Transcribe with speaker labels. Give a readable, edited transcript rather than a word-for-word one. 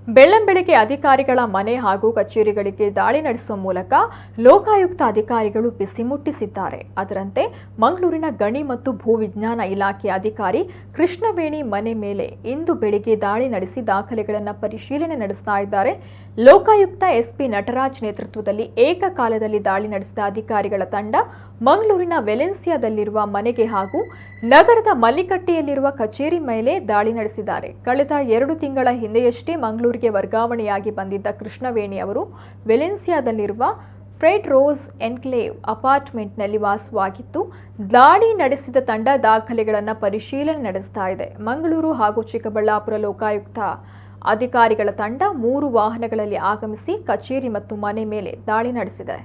Speaker 1: ಬೆಳ್ಳಂಬೆಳಗ್ಗೆ ಅಧಿಕಾರಿಗಳ ಮನೆ ಹಾಗೂ ಕಚೇರಿಗಳಿಗೆ ದಾಳಿ ನಡೆಸುವ ಮೂಲಕ ಲೋಕಾಯುಕ್ತ ಅಧಿಕಾರಿಗಳು ಬಿಸಿ ಮುಟ್ಟಿಸಿದ್ದಾರೆ. ಅದರಂತೆ ಮಂಗಳೂರಿನ ಗಣಿ ಮತ್ತು ಭೂವಿಜ್ಞಾನ ಇಲಾಖೆಯ ಅಧಿಕಾರಿ ಕೃಷ್ಣವೇಣಿ ಮನೆ ಮೇಲೆ ಇಂದು ಬೆಳಿಗ್ಗೆ ದಾಳಿ ನಡೆಸಿ ದಾಖಲೆಗಳನ್ನು ಪರಿಶೀಲನೆ ನಡೆಸ್ತಾ ಇದ್ದಾರೆ. ಲೋಕಾಯುಕ್ತ ಎಸ್ಪಿ ನಟರಾಜ್ ನೇತೃತ್ವದಲ್ಲಿ ಏಕಕಾಲದಲ್ಲಿ ದಾಳಿ ನಡೆಸಿದ ಅಧಿಕಾರಿಗಳ ತಂಡ ಮಂಗಳೂರಿನ ವೆಲೆನ್ಸಿಯಾದಲ್ಲಿರುವ ಮನೆಗೆ ಹಾಗೂ ನಗರದ ಮಲ್ಲಿಕಟ್ಟೆಯಲ್ಲಿರುವ ಕಚೇರಿ ಮೇಲೆ ದಾಳಿ ನಡೆಸಿದ್ದಾರೆ. ಕಳೆದ 2 ತಿಂಗಳ ಹಿಂದೆಯಷ್ಟೇ ಮಂಗಳೂರಿಗೆ ವರ್ಗಾವಣೆಯಾಗಿ ಬಂದಿದ್ದ ಕೃಷ್ಣವೇಣಿ ಅವರು ವೆಲೆನ್ಸಿಯಾದಲ್ಲಿರುವ ಫ್ರೆಡ್ ರೋಸ್ ಎನ್ಕ್ಲೇವ್ ಅಪಾರ್ಟ್ಮೆಂಟ್ನಲ್ಲಿ ವಾಸವಾಗಿತ್ತು. ದಾಳಿ ನಡೆಸಿದ ತಂಡ ದಾಖಲೆಗಳನ್ನು ಪರಿಶೀಲನೆ ನಡೆಸ್ತಾ ಇದೆ. ಮಂಗಳೂರು ಹಾಗೂ ಚಿಕ್ಕಬಳ್ಳಾಪುರ ಲೋಕಾಯುಕ್ತ ಅಧಿಕಾರಿಗಳ ತಂಡ 3 ವಾಹನಗಳಲ್ಲಿ ಆಗಮಿಸಿ ಕಚೇರಿ ಮತ್ತು ಮನೆ ಮೇಲೆ ದಾಳಿ ನಡೆಸಿದೆ.